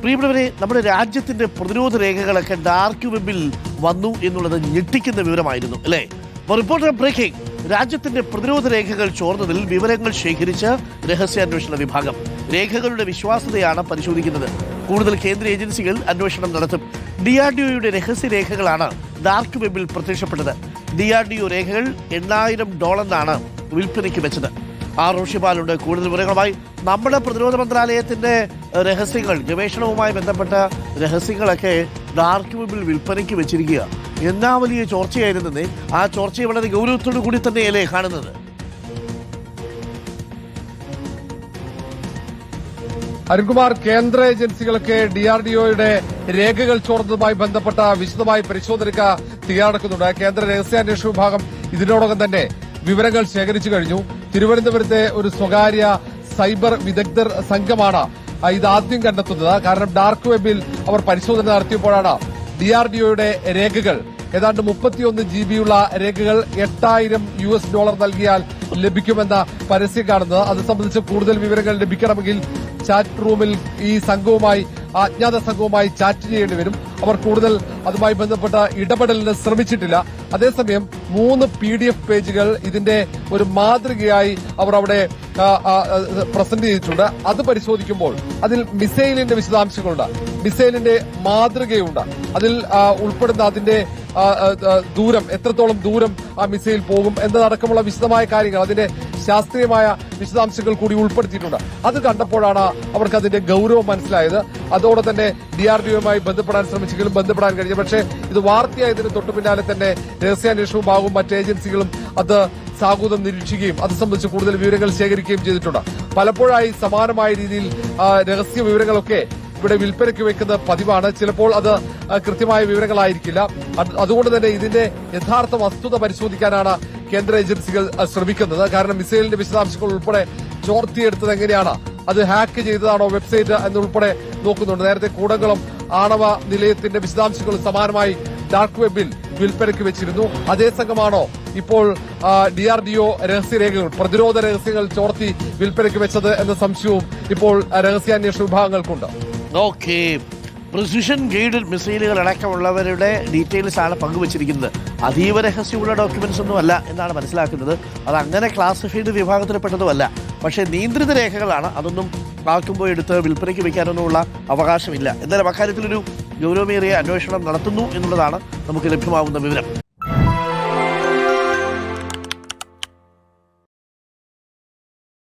പ്രിയപ്പെട്ടവരെ, നമ്മുടെ രാജ്യത്തിന്റെ പ്രതിരോധ രേഖകളൊക്കെ ഡാർക്ക് വെബിൽ വന്നു എന്നുള്ളത് ഞെട്ടിക്കുന്ന വിവരമായിരുന്നു അല്ലേ? Reporter breaking. രാജ്യത്തിന്റെ പ്രതിരോധ രേഖകൾ ചോർന്നതിൽ വിവരങ്ങൾ ശേഖരിച്ച് രഹസ്യാന്വേഷണ വിഭാഗം. രേഖകളുടെ വിശ്വാസ്യതയാണ് പരിശോധിക്കുന്നത്. കൂടുതൽ കേന്ദ്ര ഏജൻസികൾ അന്വേഷണം നടത്തും. DRDOയുടെ രഹസ്യരേഖകളാണ് ഡാർക്ക് വെബിൽ പ്രത്യക്ഷപ്പെട്ടത്. DRDO രേഖകൾ $8,000 വിൽപ്പനയ്ക്ക് വെച്ചത്. റോഷിപാലുണ്ട് കൂടുതൽ വിവരങ്ങളുമായി. നമ്മുടെ പ്രതിരോധ മന്ത്രാലയത്തിന്റെ രഹസ്യങ്ങൾ, ഗവേഷണവുമായി ബന്ധപ്പെട്ട രഹസ്യങ്ങളൊക്കെ ഡാർക്ക് വെബിൽ വിൽപ്പനയ്ക്ക് വെച്ചിരിക്കുക. എന്നാ വലിയ ചോർച്ചയായിരുന്നേ. ആ ചോർച്ചയെ വളരെ ഗൗരവത്തോടു കൂടി തന്നെയല്ലേ കാണുന്നത്? അരുൺകുമാർ, കേന്ദ്ര ഏജൻസികളൊക്കെ DRDOയുടെ രേഖകൾ ചോർന്നതുമായി ബന്ധപ്പെട്ട വിശദമായ പരിശോധനയ്ക്ക് തയ്യാറെടുക്കുന്നുണ്ട്. കേന്ദ്ര രഹസ്യാന്വേഷണ വിഭാഗം ഇതിനോടകം തന്നെ വിവരങ്ങൾ ശേഖരിച്ചു കഴിഞ്ഞു. തിരുവനന്തപുരത്തെ ഒരു സ്വകാര്യ സൈബർ വിദഗ്ധർ സംഘമാണ് ഇതാദ്യം കണ്ടെത്തുന്നത്. കാരണം ഡാർക്ക് വെബിൽ അവർ പരിശോധന നടത്തിയപ്പോഴാണ് DRDOയുടെ രേഖകൾ, ഏതാണ്ട് 31 GB രേഖകൾ $8,000 നൽകിയാൽ ലഭിക്കുമെന്ന പരസ്യം കാണുന്നത്. അത് സംബന്ധിച്ച് കൂടുതൽ വിവരങ്ങൾ ലഭിക്കണമെങ്കിൽ ചാറ്റ് റൂമിൽ ഈ സംഘവുമായി, അജ്ഞാത സംഘവുമായി ചാറ്റ് ചെയ്യേണ്ടി വരും. അവർ കൂടുതൽ അതുമായി ബന്ധപ്പെട്ട ഇടപെടലിന് ശ്രമിച്ചിട്ടില്ല. അതേസമയം 3 PDF പേജുകൾ ഇതിന്റെ ഒരു മാതൃകയായി അവർ അവിടെ പ്രസന്റ് ചെയ്തിട്ടുണ്ട്. അത് പരിശോധിക്കുമ്പോൾ അതിൽ മിസൈലിന്റെ വിശദാംശങ്ങളുണ്ട്, മിസൈലിന്റെ മാതൃകയുണ്ട്. അതിൽ ഉൾപ്പെടുന്ന അതിന്റെ ദൂരം, എത്രത്തോളം ദൂരം ആ മിസൈൽ പോകും എന്നതടക്കമുള്ള വിശദമായ കാര്യങ്ങൾ, അതിന്റെ ശാസ്ത്രീയമായ വിശദാംശങ്ങൾ കൂടി ഉൾപ്പെടുത്തിയിട്ടുണ്ട്. അത് കണ്ടപ്പോഴാണ് അവർക്ക് അതിന്റെ ഗൌരവം മനസ്സിലായത്. അതോടെ തന്നെ DRDOയുമായി ബന്ധപ്പെടാൻ ശ്രമിച്ചെങ്കിലും ബന്ധപ്പെടാൻ കഴിഞ്ഞു. പക്ഷേ ഇത് വാർത്തയായതിന് തൊട്ടു പിന്നാലെ തന്നെ രഹസ്യാന്വേഷണ വിഭാഗവും മറ്റ് ഏജൻസികളും അത് സാഹൂതം നിരീക്ഷിക്കുകയും അത് സംബന്ധിച്ച് കൂടുതൽ വിവരങ്ങൾ ശേഖരിക്കുകയും ചെയ്തിട്ടുണ്ട്. പലപ്പോഴായി സമാനമായ രീതിയിൽ രഹസ്യ വിവരങ്ങളൊക്കെ ഇവിടെ വിൽപ്പനയ്ക്ക് വെക്കുന്ന പതിവാണ്. ചിലപ്പോൾ അത് കൃത്യമായ വിവരങ്ങളായിരിക്കില്ല. അതുകൊണ്ട് തന്നെ ഇതിന്റെ യഥാർത്ഥ വസ്തുത പരിശോധിക്കാനാണ് കേന്ദ്ര ഏജൻസികൾ ശ്രമിക്കുന്നത്. കാരണം മിസൈലിന്റെ വിശദാംശങ്ങൾ ഉൾപ്പെടെ ചോർത്തിയെടുത്തത് എങ്ങനെയാണ്, അത് ഹാക്ക് ചെയ്തതാണോ വെബ്സൈറ്റ് എന്നുൾപ്പെടെ നോക്കുന്നുണ്ട്. നേരത്തെ കൂടംകുളം ആണവ നിലയത്തിന്റെ വിശദാംശങ്ങൾ സമാനമായി ഡാർക്ക് വെബിൽ വിൽപ്പനയ്ക്ക് വെച്ചിരുന്നു. അതേ സംഘമാണോ ഇപ്പോൾ DRDO രഹസ്യരേഖകൾ, പ്രതിരോധ രഹസ്യങ്ങൾ ചോർത്തി വിൽപ്പനയ്ക്ക് വെച്ചത് എന്ന സംശയവും ഇപ്പോൾ രഹസ്യാന്വേഷണ വിഭാഗങ്ങൾക്കുണ്ട്. ഓക്കെ, പ്രിസിഷൻ ഗൈഡഡ് മിസൈലുകൾ അടക്കമുള്ളവരുടെ ഡീറ്റെയിൽസ് ആണ് പങ്കുവച്ചിരിക്കുന്നത്. അതീവ രഹസ്യമുള്ള ഡോക്യുമെന്റ്സ് ഒന്നും അല്ല എന്നാണ് മനസ്സിലാക്കുന്നത്. അത് അങ്ങനെ ക്ലാസിഫൈഡ് വിഭാഗത്തിൽപ്പെട്ടതുമല്ല. പക്ഷേ നിയന്ത്രിത രേഖകളാണ്. അതൊന്നും ആക്കുമ്പോൾ എടുത്ത് വിൽപ്പനയ്ക്ക് വയ്ക്കാനൊന്നുമുള്ള അവകാശമില്ല. എന്നാലും അക്കാര്യത്തിലൊരു ഗൗരവമേറിയ അന്വേഷണം നടത്തുന്നു എന്നുള്ളതാണ് നമുക്ക് ലഭ്യമാകുന്ന വിവരം.